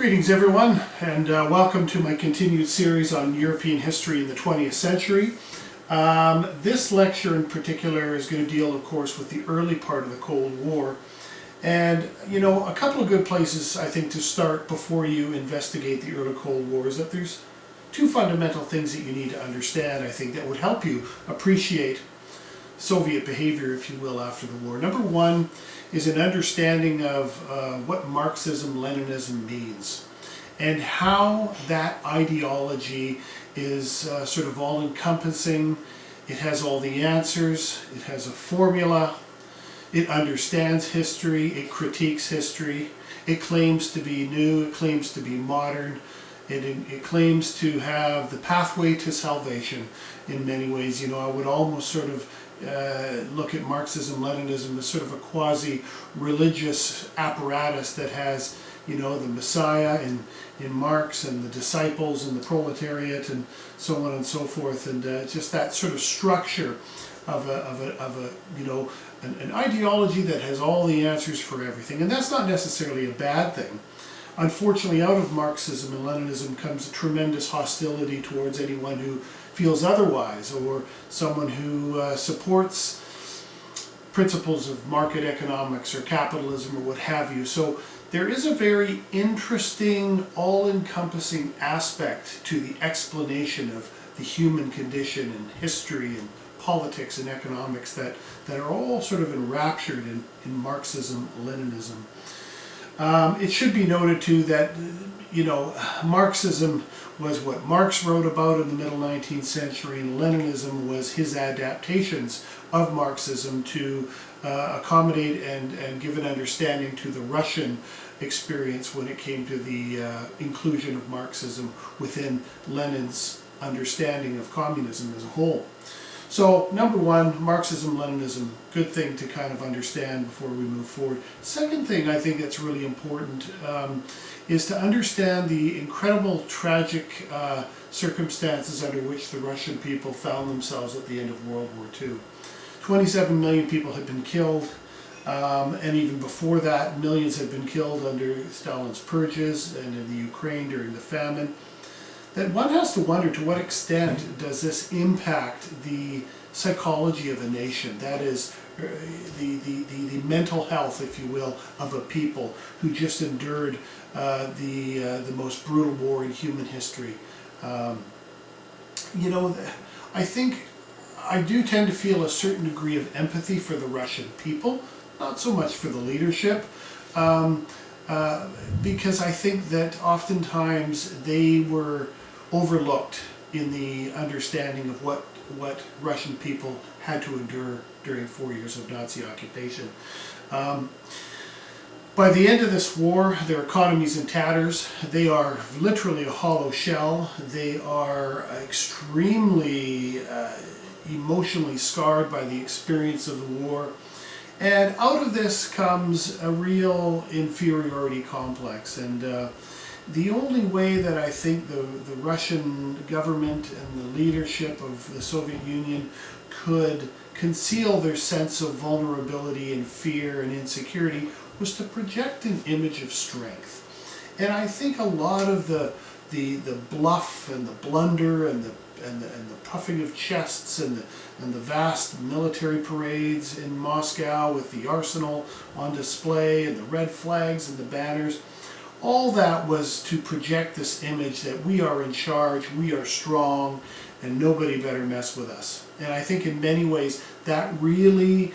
Greetings everyone, and welcome to my continued series on European history in the 20th century. This lecture in particular is going to deal, of course, with the early part of the Cold War. And, you know, a couple of good places, I think, to start before you investigate the early Cold War is that there's two fundamental things that you need to understand, I think, that would help you appreciate Soviet behavior, if you will, after the war. Number one is an understanding of what Marxism-Leninism means and how that ideology is sort of all-encompassing. It has all the answers, it has a formula, it understands history, it critiques history, it claims to be new, it claims to be modern, it claims to have the pathway to salvation in many ways. You know, I would almost sort of look at Marxism-Leninism as sort of a quasi-religious apparatus that has, you know, the Messiah in Marx and the disciples and the proletariat and so on and so forth, and just that sort of structure of a you know, an ideology that has all the answers for everything. And that's not necessarily a bad thing. Unfortunately, out of Marxism and Leninism comes a tremendous hostility towards anyone who feels otherwise, or someone who supports principles of market economics or capitalism or what have you. So there is a very interesting, all-encompassing aspect to the explanation of the human condition and history and politics and economics that are all sort of enraptured in Marxism-Leninism. It should be noted too that, you know, Marxism was what Marx wrote about in the middle 19th century, and Leninism was his adaptations of Marxism to accommodate and give an understanding to the Russian experience when it came to the inclusion of Marxism within Lenin's understanding of communism as a whole. So, number one, Marxism-Leninism, good thing to kind of understand before we move forward. Second thing I think that's really important is to understand the incredible tragic circumstances under which the Russian people found themselves at the end of World War II. 27 million people had been killed, and even before that, millions had been killed under Stalin's purges and in the Ukraine during the famine. That one has to wonder, to what extent does this impact the psychology of a nation? That is, the mental health, if you will, of a people who just endured the most brutal war in human history. You know, I think I do tend to feel a certain degree of empathy for the Russian people, not so much for the leadership. Because I think that oftentimes they were overlooked in the understanding of what Russian people had to endure during 4 years of Nazi occupation. By the end of this war, their economy's in tatters. They are literally a hollow shell. They are extremely emotionally scarred by the experience of the war. And out of this comes a real inferiority complex. And the only way that I think the Russian government and the leadership of the Soviet Union could conceal their sense of vulnerability and fear and insecurity was to project an image of strength. And I think a lot of the bluff and the blunder and the puffing of chests and the vast military parades in Moscow with the arsenal on display and the red flags and the banners, all that was to project this image that we are in charge, we are strong, and nobody better mess with us. And I think in many ways that really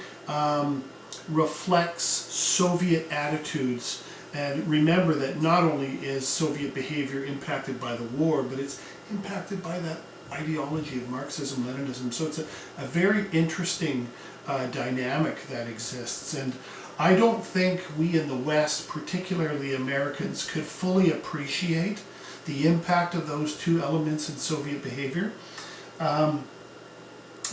reflects Soviet attitudes. And remember that not only is Soviet behavior impacted by the war, but it's impacted by that ideology of Marxism-Leninism. So it's a very interesting dynamic that exists. And I don't think we in the West, particularly Americans, could fully appreciate the impact of those two elements in Soviet behavior.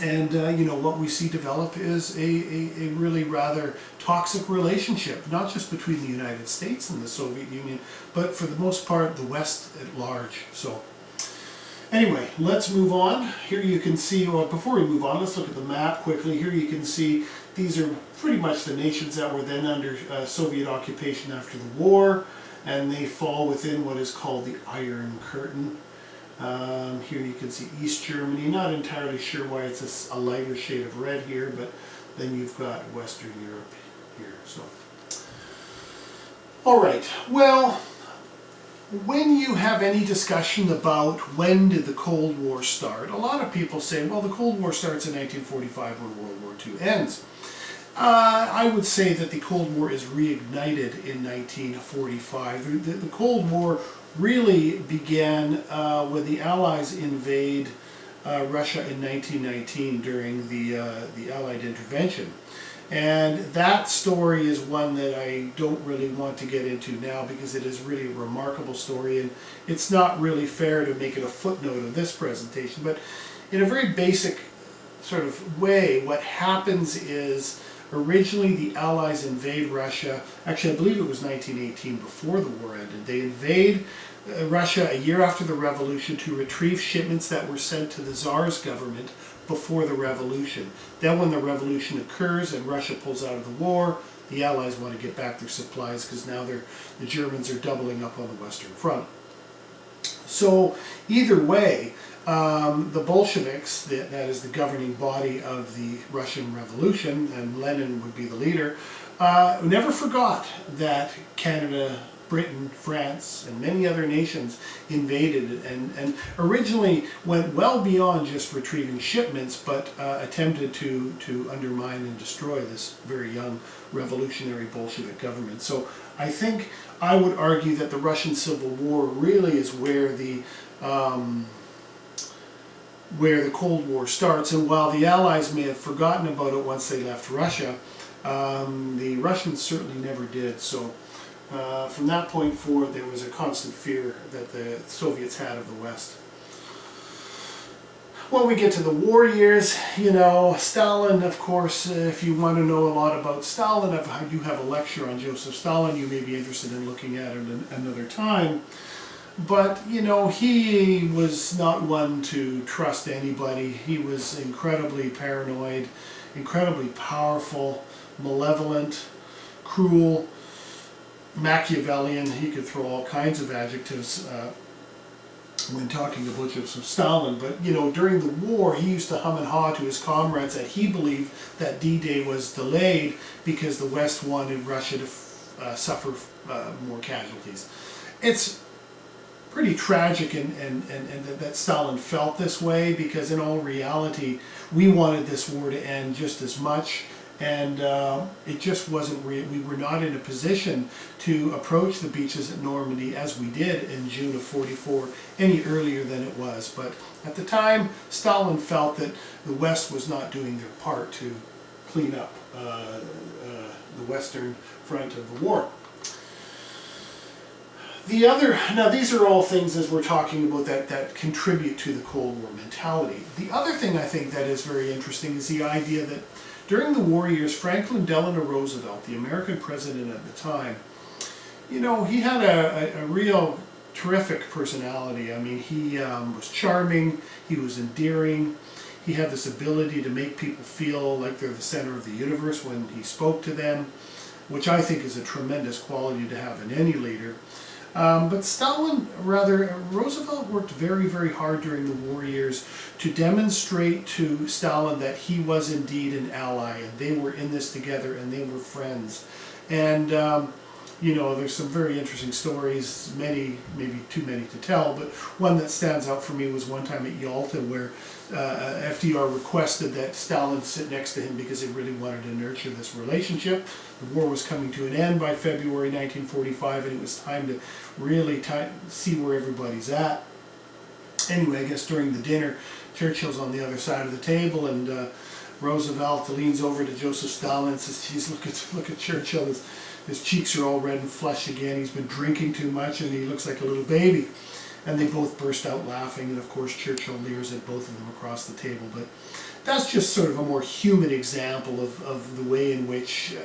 You know, what we see develop is a really rather toxic relationship, not just between the United States and the Soviet Union, but for the most part, the West at large. So anyway, let's move on. Here you can see, well, before we move on, let's look at the map quickly. Here you can see these are pretty much the nations that were then under Soviet occupation after the war. and they fall within what is called the Iron Curtain. Here you can see East Germany. Not entirely sure why it's a lighter shade of red here, but then you've got Western Europe here. So, all right. Well, when you have any discussion about when did the Cold War start, a lot of people say, well, the Cold War starts in 1945 when World War II ends. I would say that the Cold War is reignited in 1945. The Cold War really began when the Allies invade Russia in 1919 during the Allied intervention. And that story is one that I don't really want to get into now because it is really a remarkable story, and it's not really fair to make it a footnote of this presentation. But in a very basic sort of way, what happens is originally the Allies invade Russia. Actually, I believe it was 1918 before the war ended. They invade Russia a year after the revolution to retrieve shipments that were sent to the Tsar's government before the revolution. Then when the revolution occurs and Russia pulls out of the war, the Allies want to get back their supplies because now the Germans are doubling up on the Western Front. So either way, the Bolsheviks, that is the governing body of the Russian Revolution, and Lenin would be the leader, never forgot that Canada, Britain, France, and many other nations invaded and originally went well beyond just retrieving shipments, but attempted to undermine and destroy this very young revolutionary Bolshevik government. So I think I would argue that the Russian Civil War really is where the Cold War starts, and while the Allies may have forgotten about it once they left Russia, the Russians certainly never did. So from that point forward, there was a constant fear that the Soviets had of the West. When we get to the war years, you know, Stalin, of course, if you want to know a lot about Stalin, I do have a lecture on Joseph Stalin. You may be interested in looking at it another time. But, you know, he was not one to trust anybody. He was incredibly paranoid, incredibly powerful, malevolent, cruel, Machiavellian. He could throw all kinds of adjectives when talking about Joseph Stalin. But, you know, during the war, he used to hum and haw to his comrades that he believed that D-Day was delayed because the West wanted Russia to suffer more casualties. It's pretty tragic and that Stalin felt this way, because in all reality we wanted this war to end just as much, and it just wasn't we were not in a position to approach the beaches at Normandy as we did in June of ⁴ any earlier than it was. But at the time, Stalin felt that the West was not doing their part to clean up the Western front of the war. Now these are all things, as we're talking about, that contribute to the Cold War mentality. The other thing I think that is very interesting is the idea that during the war years, Franklin Delano Roosevelt, the American president at the time, you know, he had a real terrific personality. I mean, he was charming, he was endearing, he had this ability to make people feel like they're the center of the universe when he spoke to them, which I think is a tremendous quality to have in any leader. But Roosevelt worked very, very hard during the war years to demonstrate to Stalin that he was indeed an ally, and they were in this together, and they were friends. And, you know, there's some very interesting stories, many, maybe too many to tell, but one that stands out for me was one time at Yalta where FDR requested that Stalin sit next to him because they really wanted to nurture this relationship. The war was coming to an end by February 1945, and it was time to really see where everybody's at. Anyway, I guess during the dinner, Churchill's on the other side of the table, and Roosevelt leans over to Joseph Stalin and says, "Geez, look at Churchill. His cheeks are all red and flushed again. He's been drinking too much, and he looks like a little baby." And they both burst out laughing, and of course Churchill leers at both of them across the table. But that's just sort of a more human example of the way in which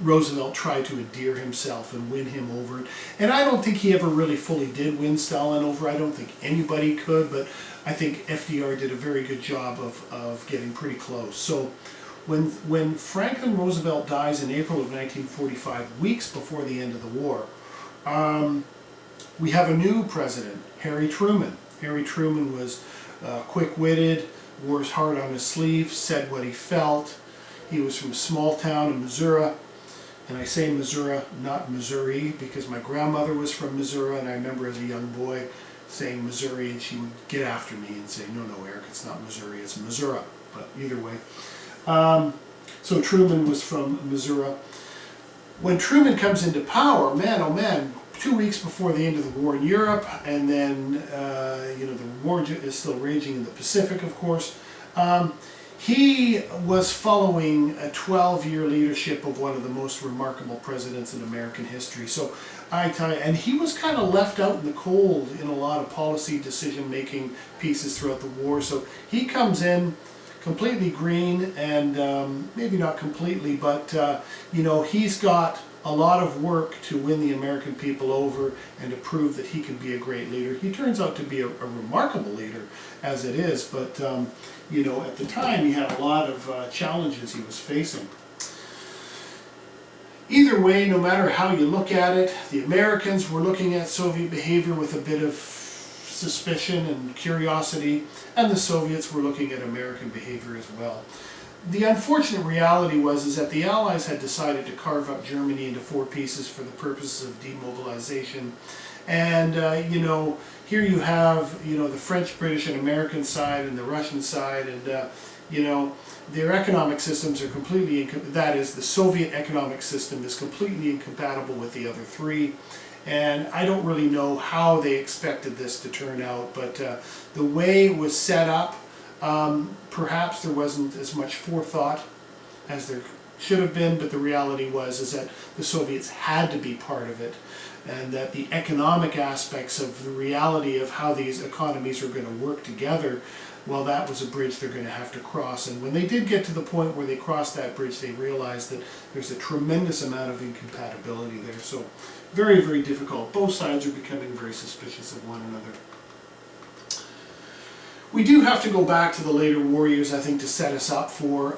Roosevelt tried to endear himself and win him over. And I don't think he ever really fully did win Stalin over. I don't think anybody could, but I think FDR did a very good job of getting pretty close. So when Franklin Roosevelt dies in April of 1945, weeks before the end of the war, We have a new president, Harry Truman. Harry Truman was quick-witted, wore his heart on his sleeve, said what he felt. He was from a small town in Missouri, and I say Missouri, not Missouri, because my grandmother was from Missouri, and I remember as a young boy saying Missouri, and she would get after me and say, no, Eric, it's not Missouri, it's Missouri. But either way. So Truman was from Missouri. When Truman comes into power, man, oh man, 2 weeks before the end of the war in Europe, and then, the war is still raging in the Pacific, of course. He was following a 12-year leadership of one of the most remarkable presidents in American history. So I tell you, and he was kind of left out in the cold in a lot of policy decision-making pieces throughout the war. So he comes in completely green, and maybe not completely, but he's got a lot of work to win the American people over and to prove that he can be a great leader. He turns out to be a remarkable leader as it is, but at the time he had a lot of challenges he was facing. Either way, no matter how you look at it, the Americans were looking at Soviet behavior with a bit of suspicion and curiosity, and the Soviets were looking at American behavior as well. The unfortunate reality was that the Allies had decided to carve up Germany into 4 pieces for the purposes of demobilization. And, here you have, the French, British, and American side and the Russian side, and, their economic systems are completely, that is, the Soviet economic system is completely incompatible with the other 3. And I don't really know how they expected this to turn out, but the way it was set up, perhaps there wasn't as much forethought as there should have been, but the reality was that the Soviets had to be part of it, and that the economic aspects of the reality of how these economies are going to work together, well, that was a bridge they're going to have to cross. And when they did get to the point where they crossed that bridge, they realized that there's a tremendous amount of incompatibility there. So very, very difficult. Both sides are becoming very suspicious of one another. We do have to go back to the later war years, I think, to set us up for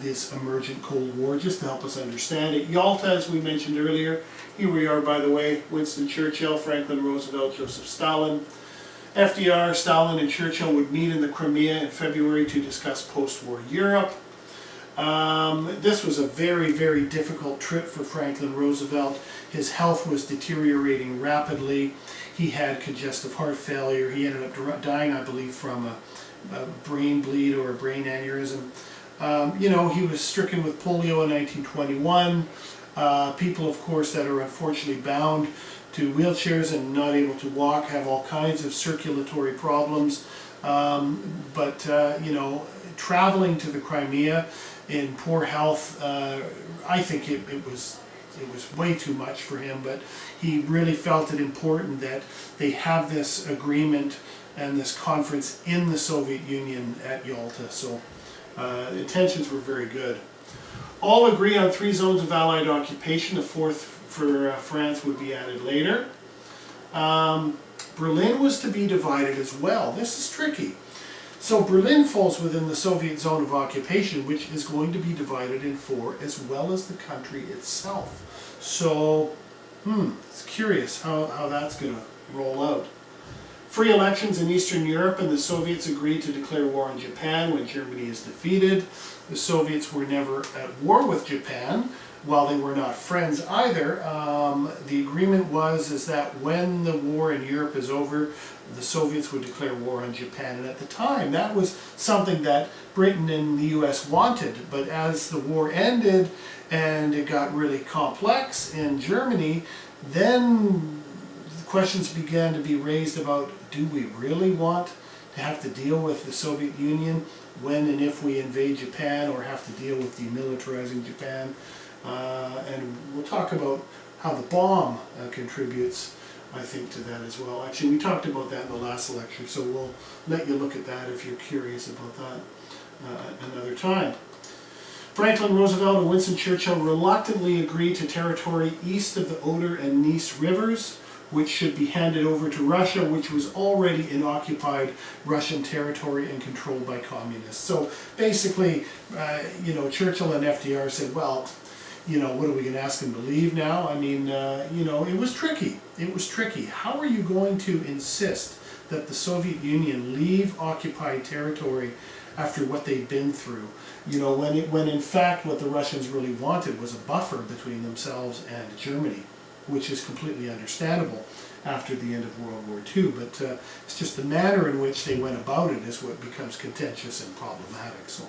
this emergent Cold War, just to help us understand it. Yalta, as we mentioned earlier, here we are, by the way, Winston Churchill, Franklin Roosevelt, Joseph Stalin. FDR, Stalin, and Churchill would meet in the Crimea in February to discuss post-war Europe. This was a very, very difficult trip for Franklin Roosevelt. His health was deteriorating rapidly. He had congestive heart failure. He ended up dying, I believe, from a brain bleed or a brain aneurysm. He was stricken with polio in 1921. People, of course, that are unfortunately bound to wheelchairs and not able to walk have all kinds of circulatory problems. Traveling to the Crimea in poor health, I think it was way too much for him, but he really felt it important that they have this agreement and this conference in the Soviet Union at Yalta. So the tensions were very good. All agree on 3 zones of Allied occupation. The 4th for France would be added later. Berlin was to be divided as well. This is tricky. So Berlin falls within the Soviet zone of occupation, which is going to be divided in 4, as well as the country itself. So, it's curious how that's going to roll out. Free elections in Eastern Europe, and the Soviets agreed to declare war on Japan when Germany is defeated. The Soviets were never at war with Japan, while they were not friends either. The agreement was that when the war in Europe is over, the Soviets would declare war on Japan. And at the time, that was something that Britain and the US wanted. But as the war ended and it got really complex in Germany, then questions began to be raised about, do we really want to have to deal with the Soviet Union when and if we invade Japan, or have to deal with demilitarizing Japan? And we'll talk about how the bomb contributes, I think, to that as well. Actually, we talked about that in the last lecture, so we'll let you look at that if you're curious about that another time. Franklin Roosevelt and Winston Churchill reluctantly agreed to territory east of the Oder and Neisse rivers, which should be handed over to Russia, which was already in occupied Russian territory and controlled by communists. So basically, Churchill and FDR said, well, you know, what are we going to ask him to leave now? I mean, you know, it was tricky. It was tricky. How are you going to insist that the Soviet Union leave occupied territory after what they've been through? You know, when in fact what the Russians really wanted was a buffer between themselves and Germany, which is completely understandable after the end of World War II. But it's just the manner in which they went about it is what becomes contentious and problematic. So.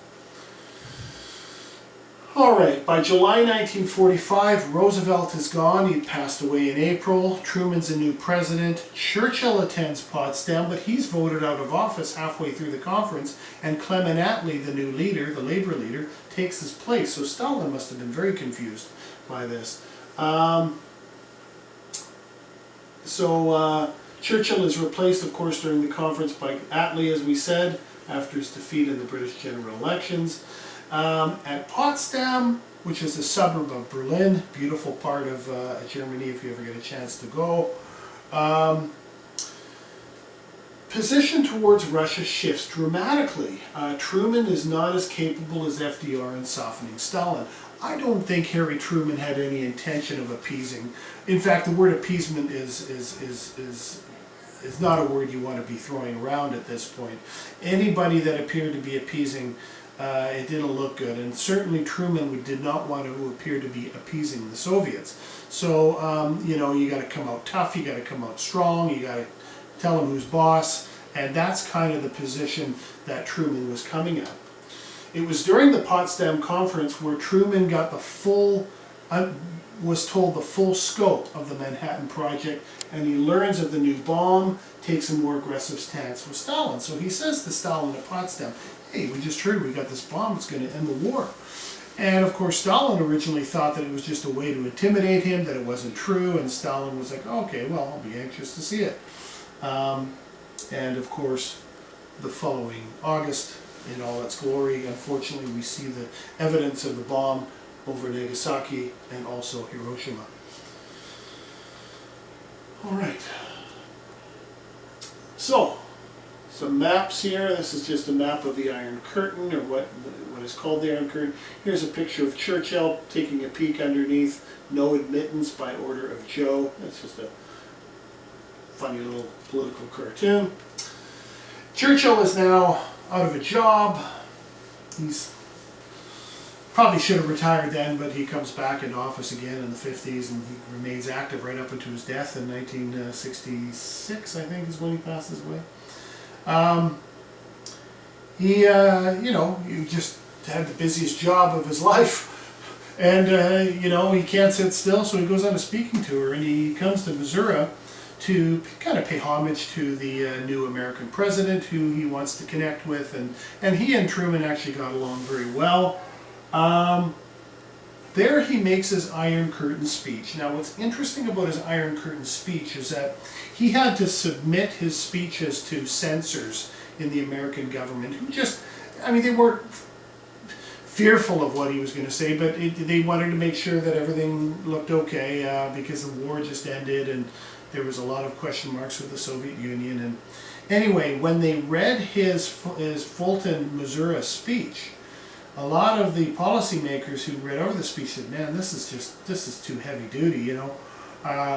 All right, by July 1945, Roosevelt is gone. He passed away in April. Truman's a new president. Churchill attends Potsdam, but he's voted out of office halfway through the conference, and Clement Attlee, the new leader, the Labour leader, takes his place. So Stalin must have been very confused by this. Churchill is replaced, of course, during the conference by Attlee, as we said, after his defeat in the British general elections. At Potsdam, which is a suburb of Berlin, beautiful part of Germany if you ever get a chance to go. Position towards Russia shifts dramatically. Truman is not as capable as FDR in softening Stalin. I don't think Harry Truman had any intention of appeasing. In fact, the word appeasement is not a word you want to be throwing around at this point. Anybody that appeared to be appeasing, it didn't look good, and certainly Truman did not want to appear to be appeasing the Soviets. So, you know, you got to come out tough, you got to come out strong, you got to tell them who's boss, and that's kind of the position that Truman was coming at. It was during the Potsdam Conference where Truman got the full, was told the full scope of the Manhattan Project, and he learns of the new bomb, takes a more aggressive stance with Stalin. So he says to Stalin at Potsdam, hey, we just heard we got this bomb, it's going to end the war. And of course Stalin originally thought that it was just a way to intimidate him, that it wasn't true, and Stalin was like, okay, well, I'll be anxious to see it. And of course, the following August, in all its glory, unfortunately we see the evidence of the bomb over Nagasaki and also Hiroshima. All right. So, some maps here. This is just a map of the Iron Curtain, or what is called the Iron Curtain. Here's a picture of Churchill taking a peek underneath. No admittance by order of Joe. That's just a funny little political cartoon. Churchill is now out of a job. He's probably should have retired then, but he comes back into office again in the 50s, and he remains active right up until his death in 1966, I think, is when he passes away. You know, he just had the busiest job of his life, and you know, he can't sit still, so he goes on a speaking tour, and he comes to Missouri to kind of pay homage to the new American president who he wants to connect with, and he and Truman actually got along very well. There he makes his Iron Curtain speech. Now what's interesting about his Iron Curtain speech is that he had to submit his speeches to censors in the American government who just, I mean, they weren't fearful of what he was going to say, but they wanted to make sure that everything looked okay because the war just ended and there was a lot of question marks with the Soviet Union. And anyway, when they read his Fulton, Missouri speech, a lot of the policymakers who read over the speech said, man, this is too heavy duty, you know.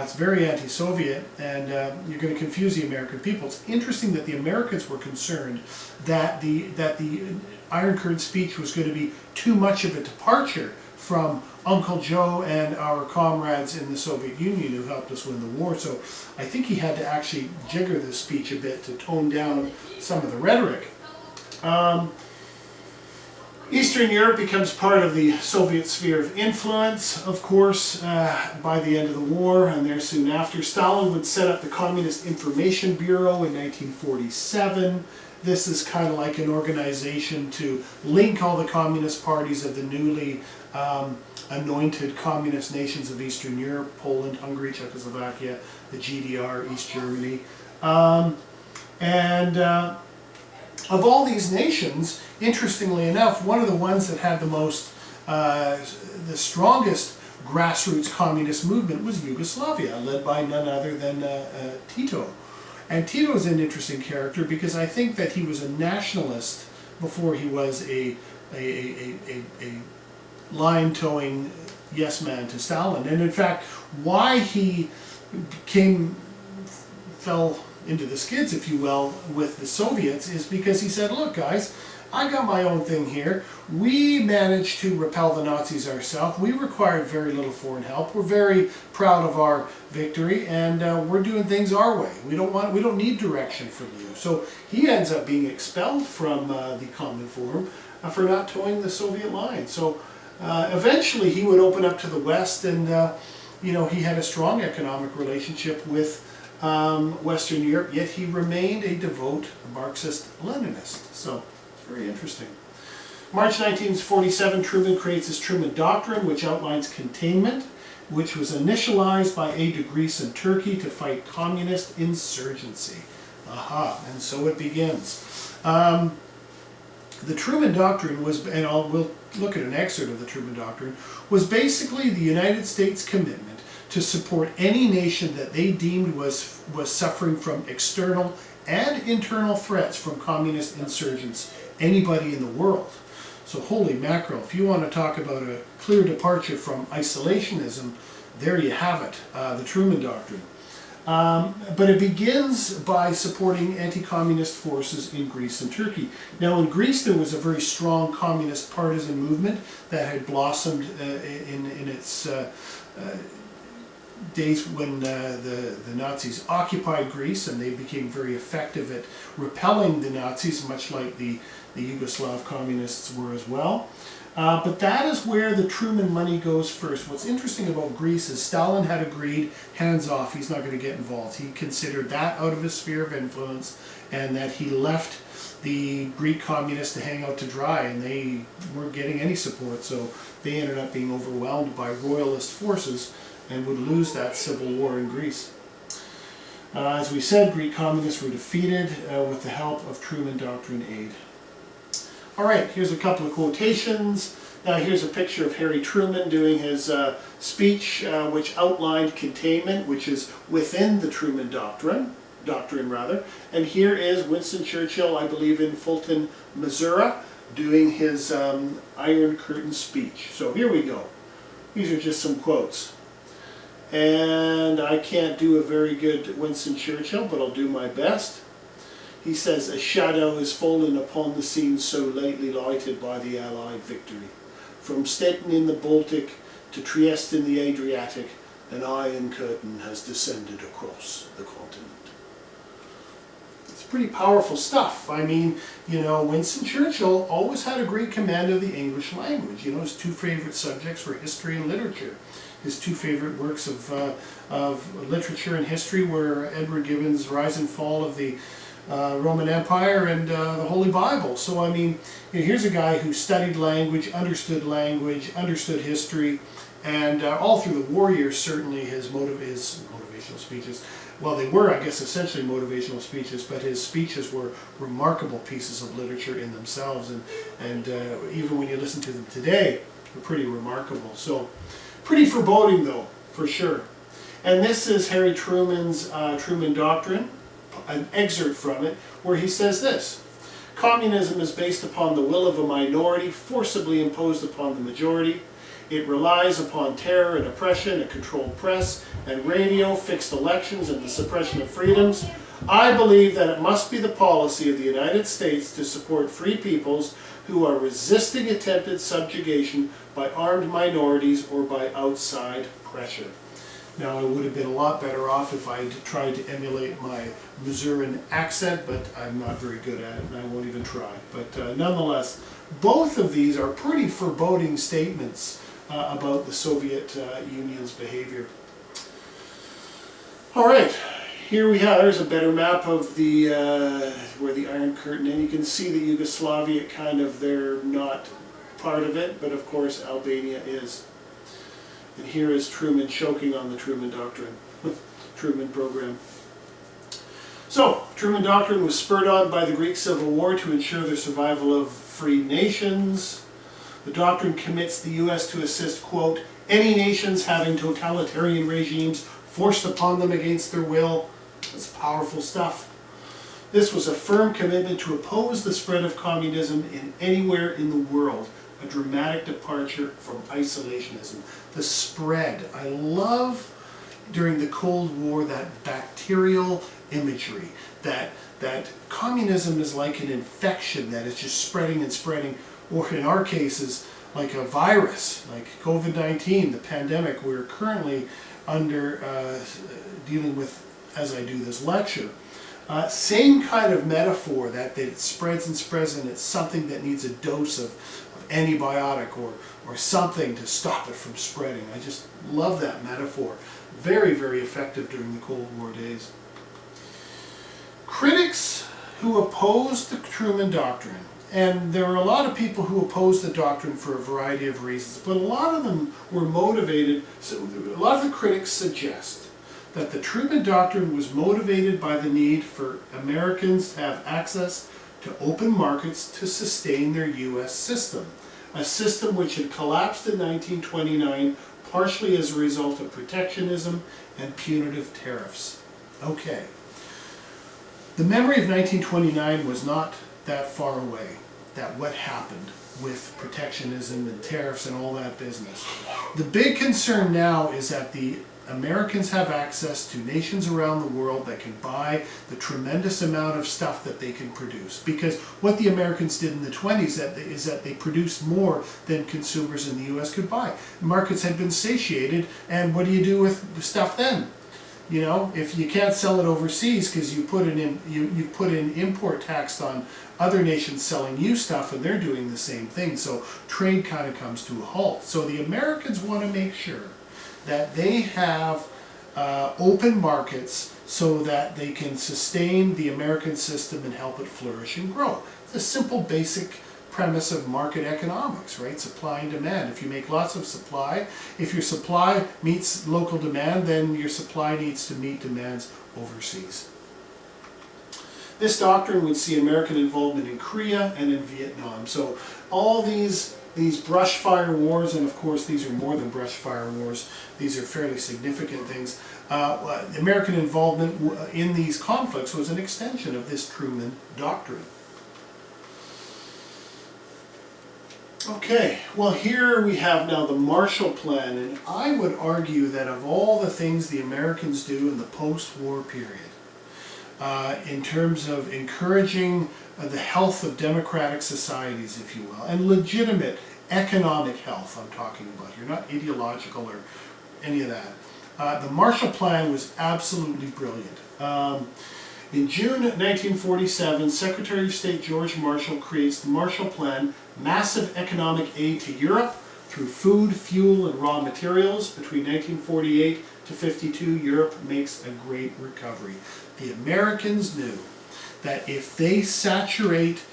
It's very anti-Soviet, and you're going to confuse the American people. It's interesting that the Americans were concerned that the Iron Curtain speech was going to be too much of a departure from Uncle Joe and our comrades in the Soviet Union who helped us win the war. So I think he had to actually jigger the speech a bit to tone down some of the rhetoric. Eastern Europe becomes part of the Soviet sphere of influence, of course, by the end of the war, and there soon after. Stalin would set up the Communist Information Bureau in 1947. This is kind of like an organization to link all the communist parties of the newly anointed communist nations of Eastern Europe, Poland, Hungary, Czechoslovakia, the GDR, East Germany. Of all these nations, interestingly enough, one of the ones that had the strongest grassroots communist movement was Yugoslavia, led by none other than Tito. And Tito is an interesting character because I think that he was a nationalist before he was a line-towing yes man to Stalin. And in fact, why he fell into the skids, if you will, with the Soviets is because he said, look guys, I got my own thing here. We managed to repel the Nazis ourselves. We required very little foreign help. We're very proud of our victory, and we're doing things our way. We don't need direction from you. So he ends up being expelled from the Common Forum for not towing the Soviet line. So eventually he would open up to the West, and you know, he had a strong economic relationship with Western Europe, yet he remained a devout Marxist-Leninist. So very interesting. March 1947, Truman creates his Truman Doctrine, which outlines containment, which was initialized by aid to Greece and Turkey to fight communist insurgency. Aha, and so it begins. The Truman Doctrine was, and we'll look at an excerpt of the Truman Doctrine, was basically the United States' commitment to support any nation that they deemed was suffering from external and internal threats from communist insurgents, anybody in the world. So holy mackerel, if you want to talk about a clear departure from isolationism, there you have it, the Truman Doctrine. But it begins by supporting anti-communist forces in Greece and Turkey. Now in Greece there was a very strong communist partisan movement that had blossomed in its days when the Nazis occupied Greece, and they became very effective at repelling the Nazis, much like the Yugoslav communists were as well. But that is where the Truman money goes first. What's interesting about Greece is Stalin had agreed, hands off, he's not going to get involved. He considered that out of his sphere of influence, and that he left the Greek communists to hang out to dry, and they weren't getting any support, so they ended up being overwhelmed by royalist forces and would lose that civil war in Greece. As we said, Greek communists were defeated with the help of Truman Doctrine aid. All right, here's a couple of quotations. Now here's a picture of Harry Truman doing his speech, which outlined containment, which is within the Truman Doctrine. And here is Winston Churchill, I believe in Fulton, Missouri, doing his Iron Curtain speech. So here we go. These are just some quotes. And I can't do a very good Winston Churchill, but I'll do my best. He says, "A shadow is fallen upon the scene so lately lighted by the Allied victory. From Stettin in the Baltic to Trieste in the Adriatic, an iron curtain has descended across the continent." It's pretty powerful stuff. I mean, you know, Winston Churchill always had a great command of the English language. You know, his two favorite subjects were history and literature. His two favorite works of literature and history were Edward Gibbon's Rise and Fall of the Roman Empire and the Holy Bible. So I mean, you know, here's a guy who studied language, understood history, and all through the war years, certainly his motivational speeches, well, they were, I guess, essentially motivational speeches, but his speeches were remarkable pieces of literature in themselves, and even when you listen to them today, they're pretty remarkable. So, pretty foreboding though, for sure. And this is Harry Truman's Truman Doctrine, an excerpt from it, where he says this: "Communism is based upon the will of a minority forcibly imposed upon the majority. It relies upon terror and oppression, a controlled press and radio, fixed elections, and the suppression of freedoms. I believe that it must be the policy of the United States to support free peoples who are resisting attempted subjugation by armed minorities or by outside pressure." Now, I would have been a lot better off if I had tried to emulate my Missourian accent, but I'm not very good at it, and I won't even try. But nonetheless, both of these are pretty foreboding statements about the Soviet Union's behavior. All right, here we have, there's a better map of the where the Iron Curtain, and you can see that Yugoslavia kind of, they're not part of it, but of course Albania is. And here is Truman choking on the Truman Doctrine, Truman program. So, Truman Doctrine was spurred on by the Greek Civil War to ensure the survival of free nations. The doctrine commits the U.S. to assist, quote, "any nations having totalitarian regimes forced upon them against their will." That's powerful stuff. This was a firm commitment to oppose the spread of communism in anywhere in the world. a dramatic departure from isolationism. The spread. I love during the Cold War that bacterial imagery, that communism is like an infection that is just spreading and spreading, or in our cases, like a virus, like COVID-19, the pandemic we're currently under dealing with as I do this lecture. Same kind of metaphor, that it spreads and spreads, and it's something that needs a dose of antibiotic or something to stop it from spreading. I just love that metaphor. Very, very effective during the Cold War days. Critics who opposed the Truman Doctrine, and there are a lot of people who opposed the doctrine for a variety of reasons, but a lot of them were motivated, so a lot of the critics suggest that the Truman Doctrine was motivated by the need for Americans to have access to open markets to sustain their U.S. system, a system which had collapsed in 1929 partially as a result of protectionism and punitive tariffs. Okay. The memory of 1929 was not that far away, that what happened with protectionism and tariffs and all that business. The big concern now is that the Americans have access to nations around the world that can buy the tremendous amount of stuff that they can produce. Because what the Americans did in the 20s is that they produced more than consumers in the U.S. could buy. Markets had been satiated, and what do you do with the stuff then? You know, if you can't sell it overseas because you put in import tax on other nations selling you stuff, and they're doing the same thing. So trade kind of comes to a halt. So the Americans want to make sure that they have open markets so that they can sustain the American system and help it flourish and grow. It's a simple, basic premise of market economics, right? Supply and demand. If you make lots of supply, if your supply meets local demand, then your supply needs to meet demands overseas. This doctrine would see American involvement in Korea and in Vietnam. So all these brush fire wars, and of course these are more than brush fire wars, these are fairly significant things. American involvement in these conflicts was an extension of this Truman Doctrine. Okay, well here we have now the Marshall Plan, and I would argue that of all the things the Americans do in the post-war period, in terms of encouraging the health of democratic societies, if you will, and legitimate economic health I'm talking about here, not ideological or any of that. The Marshall Plan was absolutely brilliant. In June 1947, Secretary of State George Marshall creates the Marshall Plan, massive economic aid to Europe through food, fuel, and raw materials. Between 1948 to 52, Europe makes a great recovery. The Americans knew that if they saturate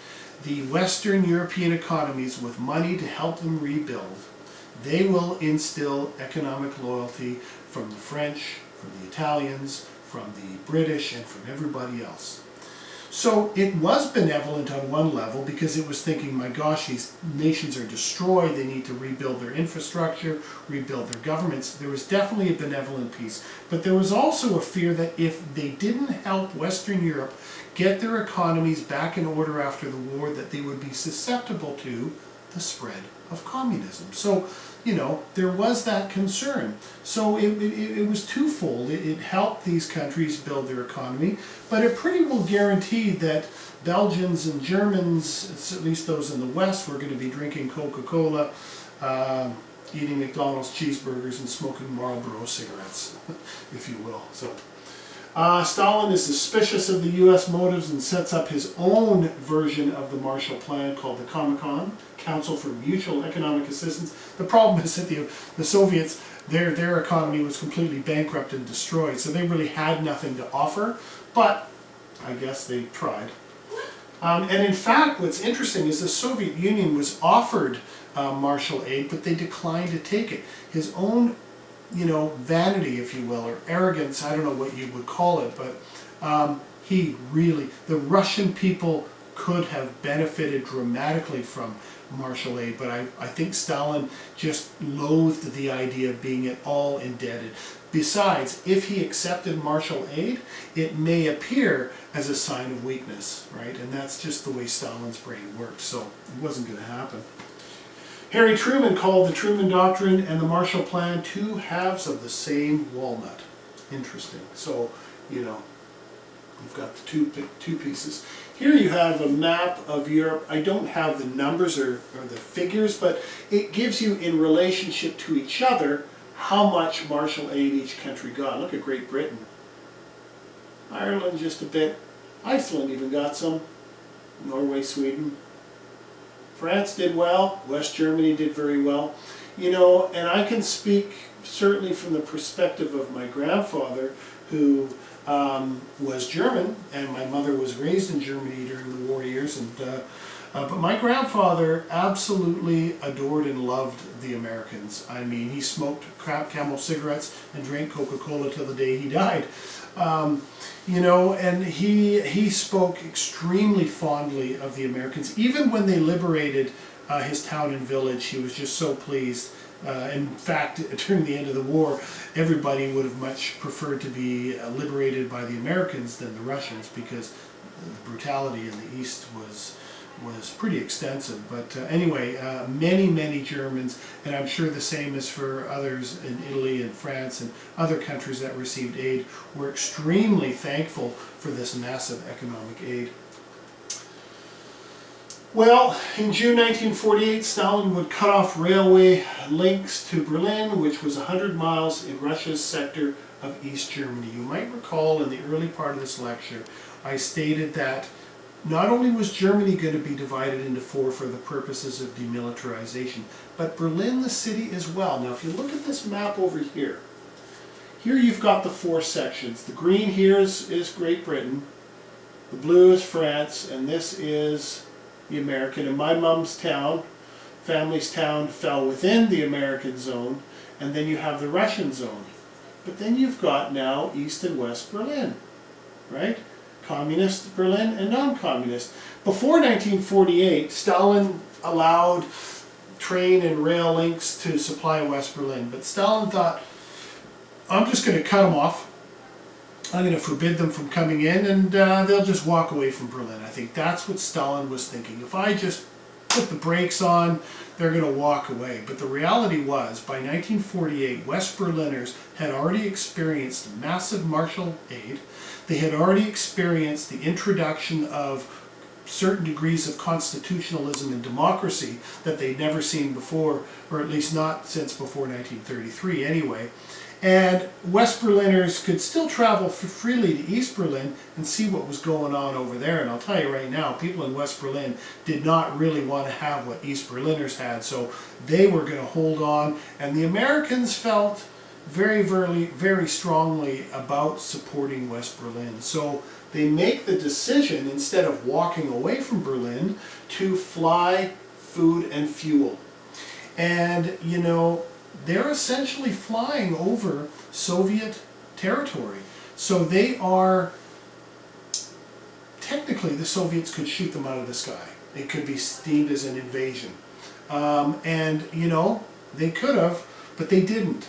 the Western European economies with money to help them rebuild, they will instill economic loyalty from the French, from the Italians, from the British, and from everybody else. So it was benevolent on one level because it was thinking, my gosh, these nations are destroyed, they need to rebuild their infrastructure, rebuild their governments. There was definitely a benevolent piece. But there was also a fear that if they didn't help Western Europe get their economies back in order after the war, that they would be susceptible to the spread of communism. So, you know, there was that concern. So it was twofold. It helped these countries build their economy, but it pretty well guaranteed that Belgians and Germans, at least those in the West, were going to be drinking Coca-Cola, eating McDonald's cheeseburgers, and smoking Marlboro cigarettes, if you will. So Stalin is suspicious of the U.S. motives and sets up his own version of the Marshall Plan called the Comecon, Council for Mutual Economic Assistance. The problem is that the Soviets, their economy was completely bankrupt and destroyed, so they really had nothing to offer, but I guess they tried. And in fact, what's interesting is the Soviet Union was offered Marshall aid, but they declined to take it. His own, you know, vanity, if you will, or arrogance, I don't know what you would call it, but the Russian people could have benefited dramatically from Marshall aid, but I think Stalin just loathed the idea of being at all indebted. Besides, if he accepted Marshall aid, it may appear as a sign of weakness, right? And that's just the way Stalin's brain worked, so it wasn't going to happen. Harry Truman called the Truman Doctrine and the Marshall Plan two halves of the same walnut. Interesting. So, you know, you've got the two pieces. Here you have a map of Europe. I don't have the numbers or the figures, but it gives you in relationship to each other how much Marshall aid each country got. Look at Great Britain. Ireland just a bit. Iceland even got some. Norway, Sweden. France did well. West Germany did very well. You know, and I can speak certainly from the perspective of my grandfather, who was German, and my mother was raised in Germany during the war years. And but my grandfather absolutely adored and loved the Americans. I mean, he smoked Camel cigarettes and drank Coca-Cola till the day he died. You know, and he spoke extremely fondly of the Americans. Even when they liberated his town and village, he was just so pleased. In fact, during the end of the war, everybody would have much preferred to be liberated by the Americans than the Russians, because the brutality in the East was pretty extensive. But anyway, many Germans, and I'm sure the same is for others in Italy and France and other countries that received aid, were extremely thankful for this massive economic aid. Well, in June 1948, Stalin would cut off railway links to Berlin, which was 100 miles in Russia's sector of East Germany. You might recall in the early part of this lecture, I stated that not only was Germany going to be divided into four for the purposes of demilitarization, but Berlin, the city, as well. Now, if you look at this map over here, here you've got the four sections. The green here is Great Britain, the blue is France, and this is the American. And my mom's town, family's town, fell within the American zone, and then you have the Russian zone. But then you've got now East and West Berlin, right? Communist Berlin and non-communist. Before 1948, Stalin allowed train and rail links to supply West Berlin, but Stalin thought, I'm just going to cut them off. I'm going to forbid them from coming in, and they'll just walk away from Berlin. I think that's what Stalin was thinking. If I just put the brakes on, they're going to walk away. But the reality was, by 1948, West Berliners had already experienced massive Marshall aid. They had already experienced the introduction of certain degrees of constitutionalism and democracy that they'd never seen before, or at least not since before 1933 anyway. And West Berliners could still travel freely to East Berlin and see what was going on over there. And I'll tell you right now, people in West Berlin did not really want to have what East Berliners had, so they were going to hold on. And the Americans felt very strongly about supporting West Berlin. So they make the decision, instead of walking away from Berlin, to fly food and fuel. And, you know, they're essentially flying over Soviet territory. So they are, technically the Soviets could shoot them out of the sky. It could be deemed as an invasion. And, you know, they could have, but they didn't.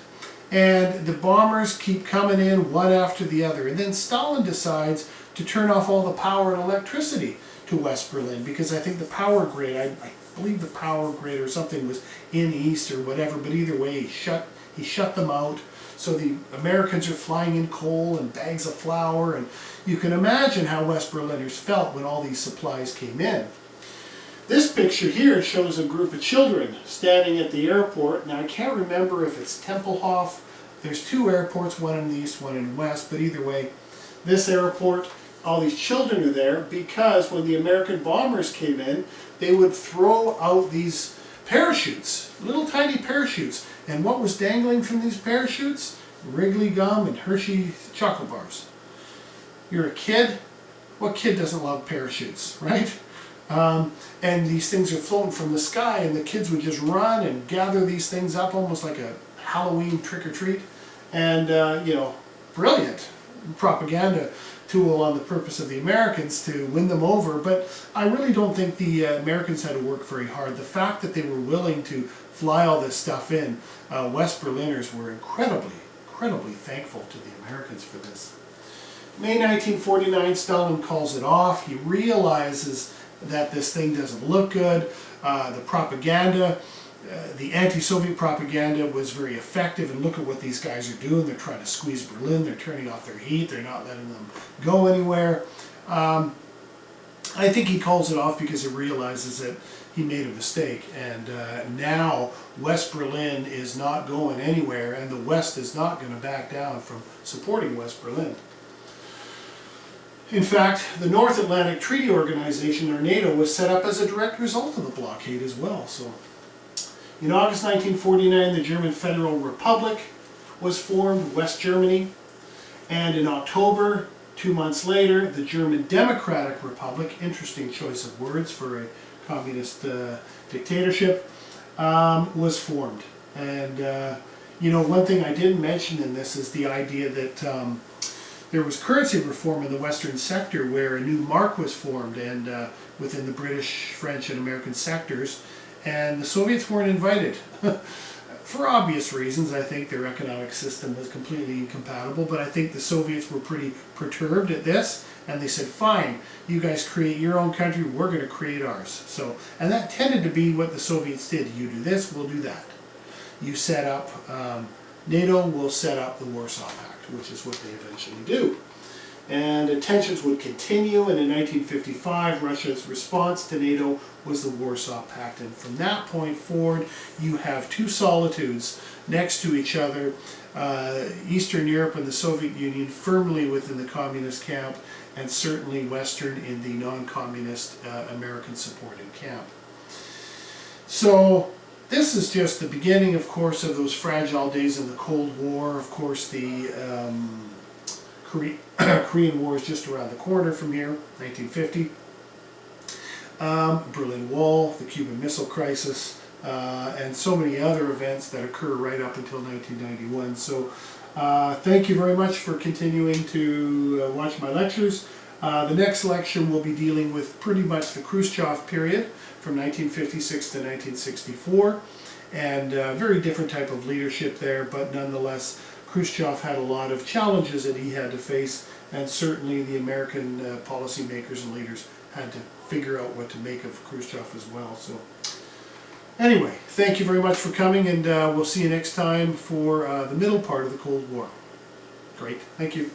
And the bombers keep coming in one after the other. And then Stalin decides to turn off all the power and electricity to West Berlin, because I think the power grid, I believe the power grid or something was in East or whatever, but either way he shut them out. So the Americans are flying in coal and bags of flour, and you can imagine how West Berliners felt when all these supplies came in. This picture here shows a group of children standing at the airport. Now I can't remember if it's Tempelhof. There's two airports, one in the east, one in the west, but either way, this airport, all these children are there because when the American bombers came in, they would throw out these parachutes, little tiny parachutes. And what was dangling from these parachutes? Wrigley gum and Hershey chocolate bars. You're a kid? What kid doesn't love parachutes, right? And these things are floating from the sky, and the kids would just run and gather these things up almost like a Halloween trick-or-treat. And, you know, brilliant propaganda tool on the purpose of the Americans to win them over. But I really don't think the Americans had to work very hard. The fact that they were willing to fly all this stuff in, West Berliners were incredibly thankful to the Americans for this. May 1949, Stalin calls it off. He realizes that this thing doesn't look good. The propaganda the anti-Soviet propaganda was very effective, and look at what these guys are doing. They're trying to squeeze Berlin, they're turning off their heat, they're not letting them go anywhere. I think he calls it off because he realizes that he made a mistake, and now West Berlin is not going anywhere, and the West is not going to back down from supporting West Berlin. In fact, the North Atlantic Treaty Organization, or NATO, was set up as a direct result of the blockade as well. So, in August 1949, the German Federal Republic was formed, West Germany, and in October, 2 months later, the German Democratic Republic, interesting choice of words for a communist dictatorship, was formed. And you know, one thing I didn't mention in this is the idea that there was currency reform in the Western sector, where a new mark was formed, and within the British, French, and American sectors, and the Soviets weren't invited. For obvious reasons. I think their economic system was completely incompatible, but I think the Soviets were pretty perturbed at this, and they said, fine, you guys create your own country, we're going to create ours. So, and that tended to be what the Soviets did. You do this, we'll do that. You set up NATO, we'll set up the Warsaw Pact, which is what they eventually do. And tensions would continue, and in 1955, Russia's response to NATO was the Warsaw Pact. And from that point forward, you have two solitudes next to each other, Eastern Europe and the Soviet Union firmly within the communist camp, and certainly Western in the non-communist American supported camp. So this is just the beginning, of course, of those fragile days in the Cold War. Of course, the Korean War is just around the corner from here, 1950. Berlin Wall, the Cuban Missile Crisis, and so many other events that occur right up until 1991. So thank you very much for continuing to watch my lectures. The next lecture will be dealing with pretty much the Khrushchev period from 1956 to 1964, and a very different type of leadership there, but nonetheless Khrushchev had a lot of challenges that he had to face, and certainly the American policymakers and leaders had to figure out what to make of Khrushchev as well. So anyway, thank you very much for coming, and we'll see you next time for the middle part of the Cold War. Great, thank you.